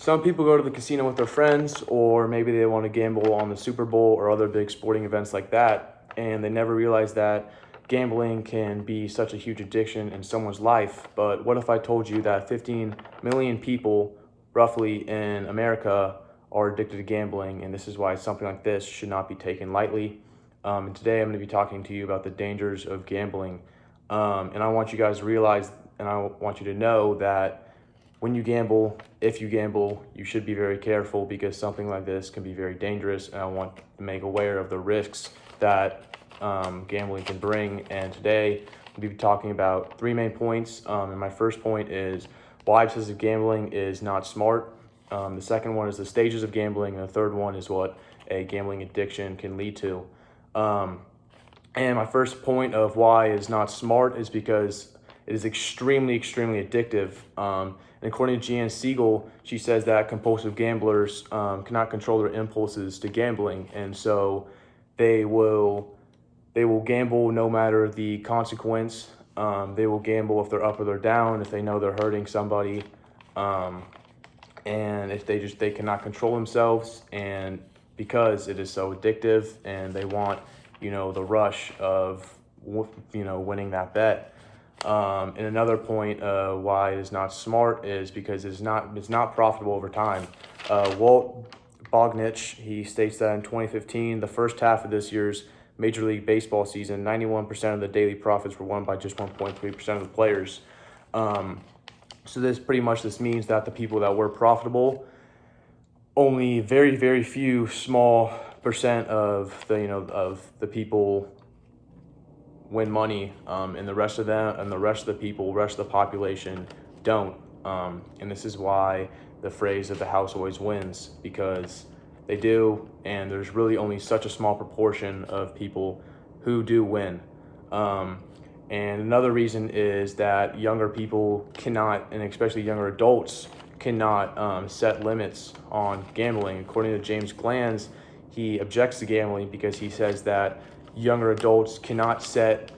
Some people go to the casino with their friends, or maybe they want to gamble on the Super Bowl or other big sporting events like that, and they never realize that gambling can be such a huge addiction in someone's life. But what if I told you that 15 million people, roughly in America, are addicted to gambling, and this is why something like this should not be taken lightly. And today I'm going to be talking to you about the dangers of gambling. And I want you guys to realize, and I want you to know that when you gamble, if you gamble, you should be very careful because something like this can be very dangerous. And I want to make aware of the risks that gambling can bring. And today we'll be talking about three main points. And my first point is why excessive gambling is not smart. The second one is the stages of gambling. And the third one is what a gambling addiction can lead to. And my first point of why it's not smart is because it is extremely, extremely addictive. And according to Jan Siegel, she says that compulsive gamblers cannot control their impulses to gambling, and so they will gamble no matter the consequence. They will gamble if they're up or they're down, if they know they're hurting somebody, and if they cannot control themselves, and because it is so addictive, and they want the rush of winning that bet. And another point why it is not smart is because it's not profitable over time. Walt Bognich, he states that in 2015, the first half of this year's Major League Baseball season, 91% of the daily profits were won by just 1.3% of the players. So this means that the people that were profitable, only very, very few small percent of the people win money, and the rest of the population don't. And this is why the phrase of the house always wins, because they do, and there's really only such a small proportion of people who do win. And another reason is that younger people cannot, and especially younger adults, cannot set limits on gambling. According to James Glanz, he objects to gambling because he says that younger adults cannot set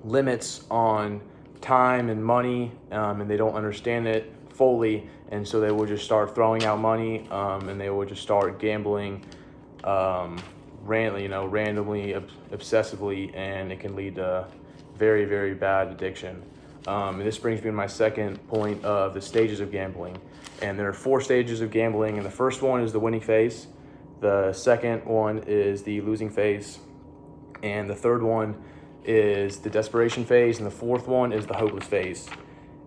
limits on time and money, and they don't understand it fully, and so they will just start throwing out money, and they will just start gambling randomly, obsessively, and it can lead to very, very bad addiction. And this brings me to my second point of the stages of gambling. And there are 4 stages of gambling, and the first one is the winning phase. The second one is the losing phase, and the third one is the desperation phase, and the fourth one is the hopeless phase.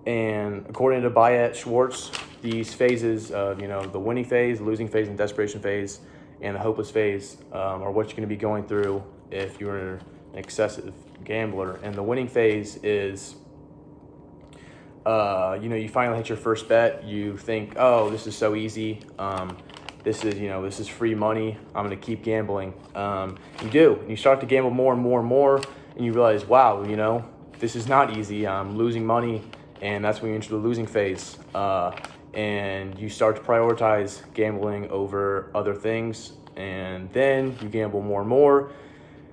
And according to Bayat Schwartz, these phases of the winning phase, the losing phase, and desperation phase, and the hopeless phase are what you're going to be going through if you're an excessive gambler. And the winning phase is you finally hit your first bet. You think, oh, this is so easy. This is free money. I'm going to keep gambling. You do. And you start to gamble more and more and more, and you realize, wow, this is not easy. I'm losing money, and that's when you enter the losing phase. And you start to prioritize gambling over other things, and then you gamble more and more,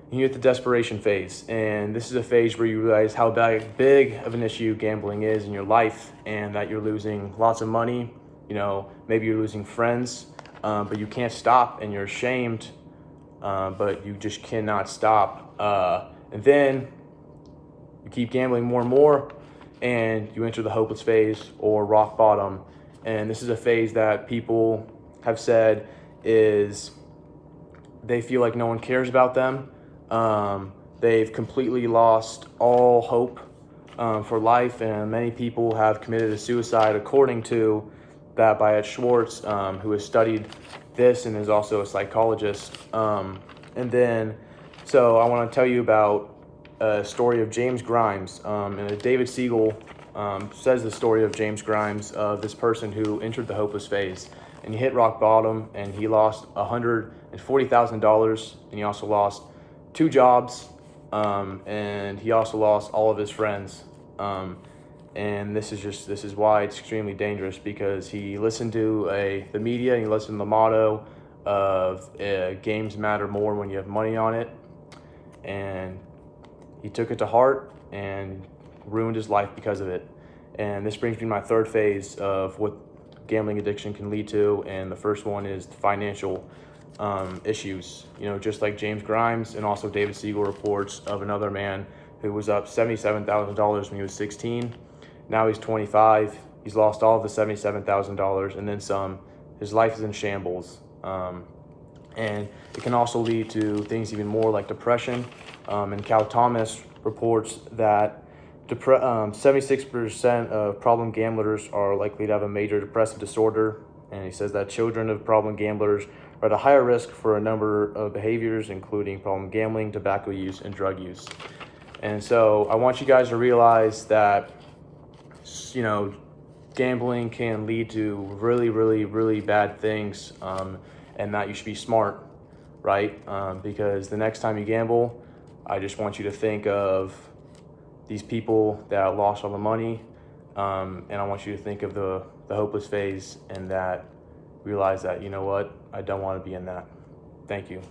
and you hit the desperation phase. And this is a phase where you realize how big of an issue gambling is in your life, and that you're losing lots of money. Maybe you're losing friends. But you can't stop, and you're ashamed, but you just cannot stop. And then you keep gambling more and more, and you enter the hopeless phase or rock bottom. And this is a phase that people have said is they feel like no one cares about them. They've completely lost all hope for life, and many people have committed a suicide, according to that Bayat Schwartz, who has studied this and is also a psychologist. And then, so I want to tell you about a story of James Grimes. And David Siegel says the story of James Grimes, of this person who entered the hopeless phase, and he hit rock bottom, and he lost $140,000, and he also lost 2 jobs, and he also lost all of his friends. And this is why it's extremely dangerous, because he listened to the media, and he listened to the motto of games matter more when you have money on it, and he took it to heart and ruined his life because of it. And this brings me to my third phase of what gambling addiction can lead to, and the first one is financial issues. You know, just like James Grimes and also David Siegel reports of another man who was up $77,000 when he was 16. Now he's 25. He's lost all of the $77,000 and then some. His life is in shambles. And it can also lead to things even more like depression. And Cal Thomas reports that 76% of problem gamblers are likely to have a major depressive disorder. And he says that children of problem gamblers are at a higher risk for a number of behaviors, including problem gambling, tobacco use, and drug use. And so I want you guys to realize that, you know, gambling can lead to really, really, really bad things, and that you should be smart, right? Because the next time you gamble, I just want you to think of these people that lost all the money, and I want you to think of the hopeless phase, and that realize that, you know what, I don't want to be in that. Thank you.